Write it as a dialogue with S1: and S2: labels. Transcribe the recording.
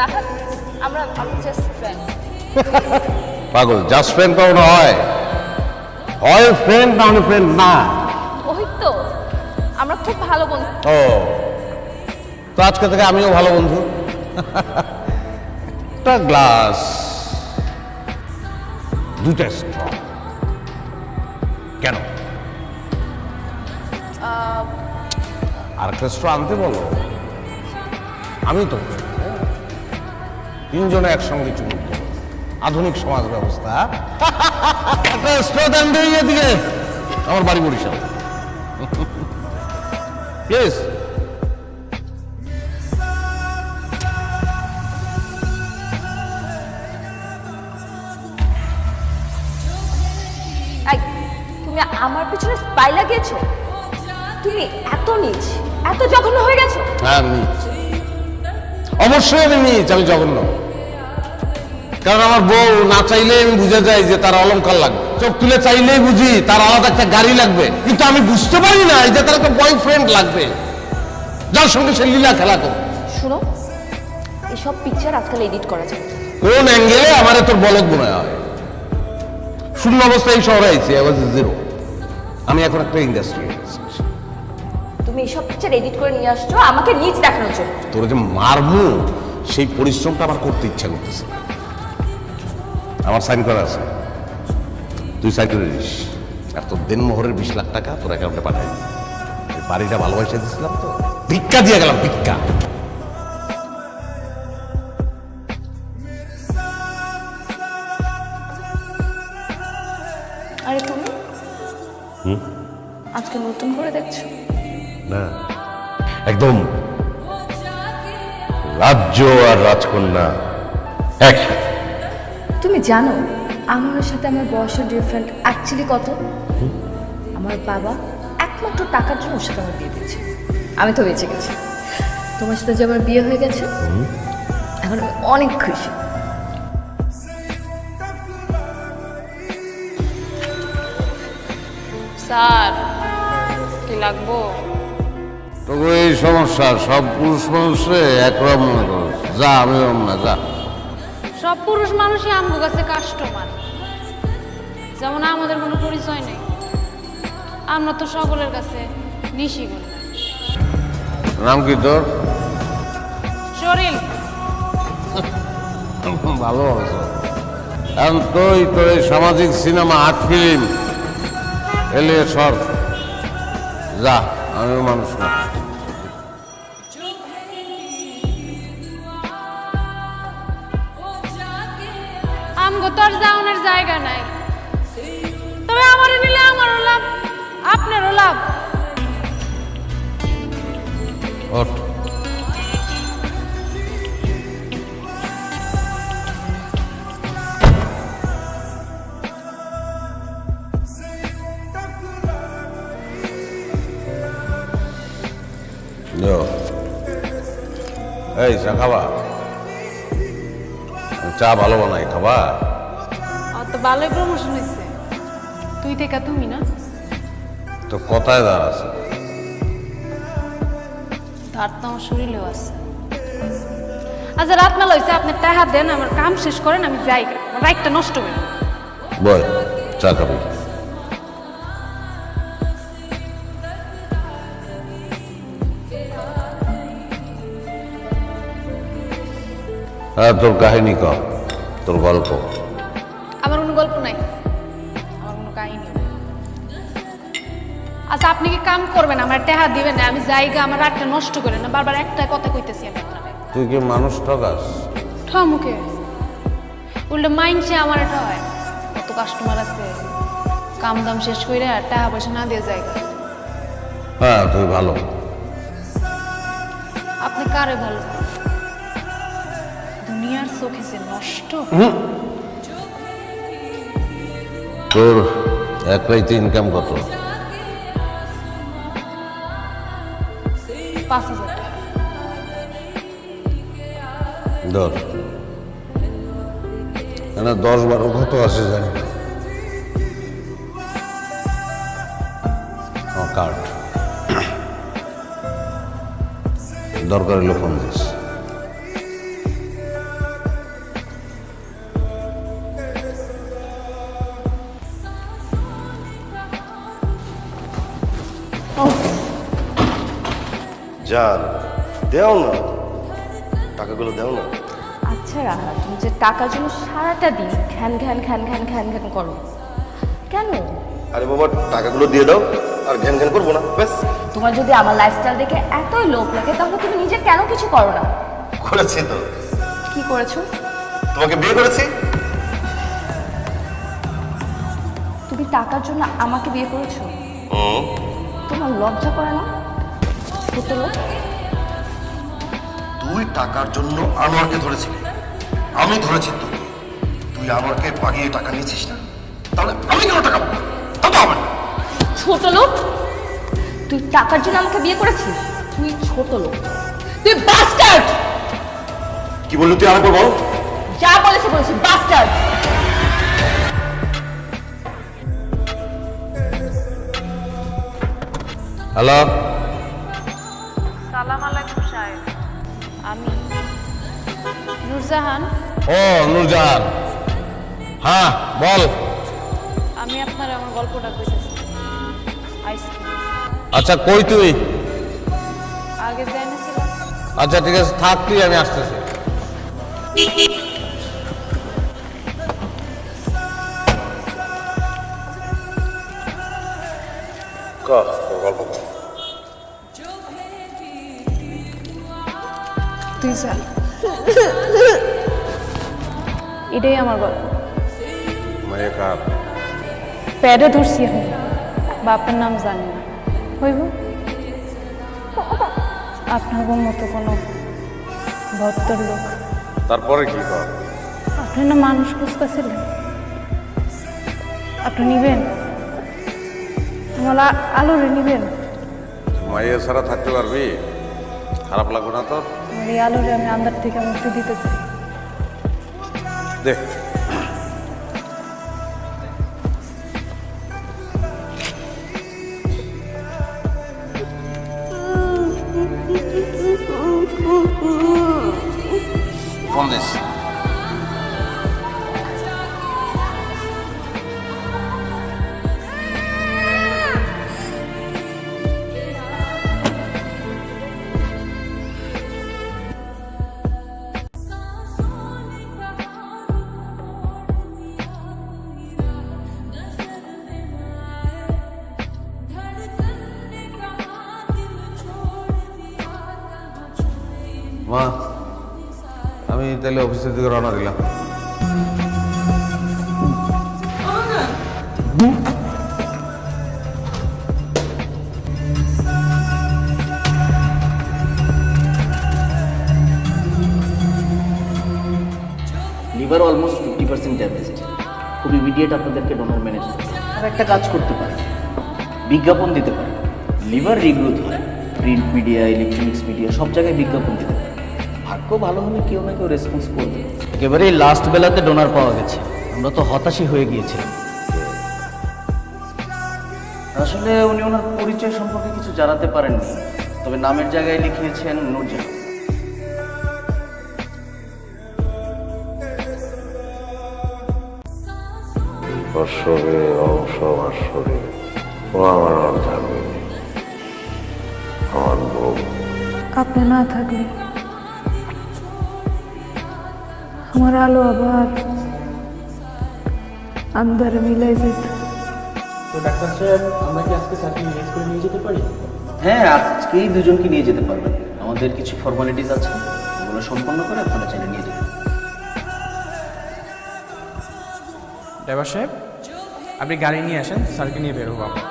S1: রাহাত আমরা just friend.
S2: পাগল, just friend কখনো হয়? হয় ফ্রেন্ড, না হলে ফ্রেন্ড না।
S1: ওই তো আমরা খুব ভালো বন্ধু।
S2: ও, তো আজকে থেকে আমিও ভালো বন্ধু। একটা গ্লাস, দুটা স্ট্র। কেন? আর একটা স্ট্র আনতে বলো। আমি তো তিনজনে একসঙ্গে চুমুক দেব। আধুনিক সমাজ ব্যবস্থা। একটা স্ট্র দেন দিয়ে দিকে। আমার বাড়ি বরিশাল। প্লিজ।
S1: এই তুমি আমার পিছনে স্পাই লাগিয়েছো? তুমি এত নীচ, এত জঘন্য হয়ে গেছো?
S2: হ্যাঁ, নিচ। অবশ্যই আমি নিচ, আমি জঘন্য। কারণ আমার বউ না চাইলেই আমি বুঝে যাই যে তার অলংকার লাগবে। চোখ তুলে চাইলেই বুঝি তার আলাদা একটা গাড়ি লাগবে, কিন্তু আমি বুঝতে পারি না যে তার একটা বয়ফ্রেন্ড লাগবে যার সঙ্গে সে লীলা খেলা করবে।
S1: শুনো, এইসব পিকচার আজকাল এডিট করা যায়।
S2: কোন অ্যাঙ্গেলে আমার তোর বলদ মনে হয়? শূন্য অবস্থায় এই শহরে আইছি, আই ওয়াজ জিরো। আমি এখন একটা ইন্ডাস্ট্রিয়ালিস্ট।
S1: তুমি এইসব পিকচার এডিট করে নিয়ে আসছো আমাকে নিচ দেখানোর জন্য।
S2: তোর যে মারমু সেই পরিশ্রমটা আমার করতে ইচ্ছা করতেছে। আমার সাইন করা আছে, তুই সাইন করে দিস। আর তোর দেনমোহরের 20 লাখ টাকা তোর অ্যাকাউন্টে পাঠাই দিস। এই বাড়িটা ভালোবাসা দিয়েছিলাম তো, ভিক্ষা দিয়ে গেলাম, ভিক্ষা।
S1: আরে তুমি আজকে নতুন করে দেখছো?
S2: না, একদম রাজ্য আর রাজকন্যা একসাথে।
S1: তুমি জানো আমার সাথে আমার বয়সের ডিফারেন্ট অ্যাকচুয়ালি কত? আমার বাবা একমাত্র টাকার জন্য ওর সাথে আমার বিয়ে দিয়েছে। আমি তো বেঁচে গেছি। তোমার সাথে যে আমার বিয়ে হয়ে গেছে, এখন আমি অনেক খুশি।
S3: স্যার কি লাগবো?
S2: তবু এই সমস্যা, সব পুরুষ মানুষে একরকম মনে করো। যা, আমি ওরম না, যা।
S3: সব পুরুষ মানুষই আমগো কাছে কাস্টমার। যেমন আমাদের কোনো পরিচয় নেই, আমরা তো সকলের কাছে নিশিগুণ।
S2: নাম কি তোর?
S3: শরীর
S2: ভালো আছে। এখন তুই তোর এই সামাজিক সিনেমা, আর্ট ফিল্ম এলিয়ে সর। যা, আমি মানুষ না।
S3: আমগো তো আর যাওয়ার জায়গা নাই, তবে আমারে নিলে আমারও লাভ, আপনারও লাভ।
S2: ওঠ। এই চা খাবা? চা ভালো বানাই, খাবা?
S3: আর তো ভালোই প্রমোশন হয়েছে, তুই থেকে তুমি না।
S2: তো কথায় দাঁড় আছে।
S3: তার তো আমার শরীরেও আছে। আচ্ছা রাত মেলা হয়েছে, আপনি টাকা দেন, আমার কাম শেষ করেন, আমি যাই। আমার রাইটটা নষ্ট করি।
S2: বল, চা খাবি? হ্যাঁ, তোর কাহিনী ক, তোর গল্প।
S3: আমার কোনো গল্প নাই, আমার কোনো কাহিনী নেই। আচ্ছা আপনি কি কাম করবেন, আমার টাকা দিবেন না, আমি জায়গা, আমার রাতটা নষ্ট করেন না। বারবার একটা কথা কইতেছি আমি আপনাকে।
S2: তুই কি মানুষ ঠকাস?
S3: মুখে উল্টো মাইন্ডসে আমার এটা হয়, কত কাস্টমার আছে, কাম দাম শেষ করে আর টাকা পয়সা না দিয়ে জায়গা।
S2: হ্যাঁ, তুই ভালো।
S3: আপনি কারে ভালো? দুনিয়ার চোখে যে নষ্ট।
S2: তোর এক রাইতে ইনকাম কত?
S3: 5,000 টাকা।
S2: ধর, না 10-12 কত আছে জানি না। কার্ড দরকার হলে ফোন দিস।
S4: জান দেও না, টাকাগুলো দেও না।
S1: আচ্ছা রাহা, তুমি যে টাকার জন্য সারাটা দিন ঘ্যান ঘ্যান ঘ্যান ঘ্যান ঘ্যান ঘ্যান করো কেন?
S4: আরে বাবা টাকাগুলো দিয়ে দাও, আর ঘ্যান ঘ্যান করবো না, ব্যাস।
S1: তোমার যদি আমার লাইফস্টাইল দেখে এতই লোভ লাগে তাহলে তুমি নিজে কেন কিছু করো না?
S4: করেছি তো,
S1: কি করেছো?
S4: তোমাকে বিয়ে করেছি।
S1: তুমি টাকার জন্য আমাকে বিয়ে করেছো?
S4: হুম।
S1: তোমার লজ্জা করে না? ছোট লোক।
S4: তুই টাকার জন্য আনোয়ারকে ধরেছিলি, আমি ধরেছি তুই। তুই আমাকে বাগিয়ে টাকা নিয়েছিস না, তাহলে আমি কেন টাকা পাবো? তা তো হবে না।
S1: ছোট লোক, তুই টাকার জন্য আমাকে বিয়ে করেছিস? তুই ছোট লোক, তুই বাস্টার্ড।
S4: কি বললি তুই আমাকে বল?
S1: যা বলেছি বলেছি, বাস্টার্ড।
S2: হ্যালো,
S3: সালাম আলাইকুম সাহেব, আমি নূরজাহান।
S2: ও নূরজাহান, হ্যাঁ বল।
S3: আমি আপনার আমার গল্পটা কইতেছি। আইসক্রিম
S2: আচ্ছা কই তুই?
S3: আগে জেনেছিলাম।
S2: আচ্ছা ঠিক আছে, থাক তুই, আমি আসতেছি।
S4: গল্প কর।
S3: তুই যা, এটাই আমার গল্প।
S2: মায়ের কাপ
S3: প্যাডে ধরছি আমি, বাপের নাম জানি না। হইব আপনার মতো কোনো ভদ্র লোক।
S2: তারপরে কি কর?
S3: আপনি না মানুষ খুঁজতেছিলেন, আপনি নিবেন আমার আলোরে নিবেন।
S2: মাইয়া ছাড়া থাকতে পারবি? খারাপ লাগবে না তোর?
S3: আমার এই আলোরে আমি আন্দার থেকে মুক্তি দিতে চাই।
S2: দেখ ফোন দিস। মা, আমি তাহলে অফিসের দিকে রওনা দিলাম।
S5: Liver almost 50% damaged. খুব ইমিডিয়েট আপনাদেরকে ডোনার ম্যানেজ করতে হবে। আর একটা কাজ করতে পারেন, বিজ্ঞাপন দিতে পারেন। লিভার রিগ্রোথ হয়, প্রিন্ট মিডিয়া, ইলেকট্রনিক্স মিডিয়া সব জায়গায় বিজ্ঞাপন দিতে পারেন। ভাগ্য ভালো হলে কেউ না কেউ রেসপন্স করবে। একেবারেই লাস্ট বেলাতে ডোনার পাওয়া গেছে, আমরা তো হতাশই হয়ে গিয়েছিলাম। আসলে উনি ওনার পরিচয় সম্পর্কে কিছু জানাতে পারেননি, তবে নামের জায়গায় লিখিয়েছেন নূরজাহান।
S6: শরীরের অংশ আমার শরীর, ও আমার অর্ধাঙ্গিনী, আমার বউ।
S3: আপনি না থাকলে আমার আলো আবার আন্ধারে মিলাই যেত।
S5: তো ডাক্তার সাহেব, আমরা কি আজকে স্যারকে রিলিজ করে নিয়ে যেতে পারি? হ্যাঁ, আজকেই দুজনকে নিয়ে যেতে পারবেন। আমাদের কিছু ফর্মালিটিস আছে, ওগুলো সম্পন্ন করে আপনারা চাইলে নিয়ে যেতে পারেন।
S7: ড্রাইভার সাহেব, আপনি গাড়ি নিয়ে আসেন, স্যারকে নিয়ে বের হবো আমরা।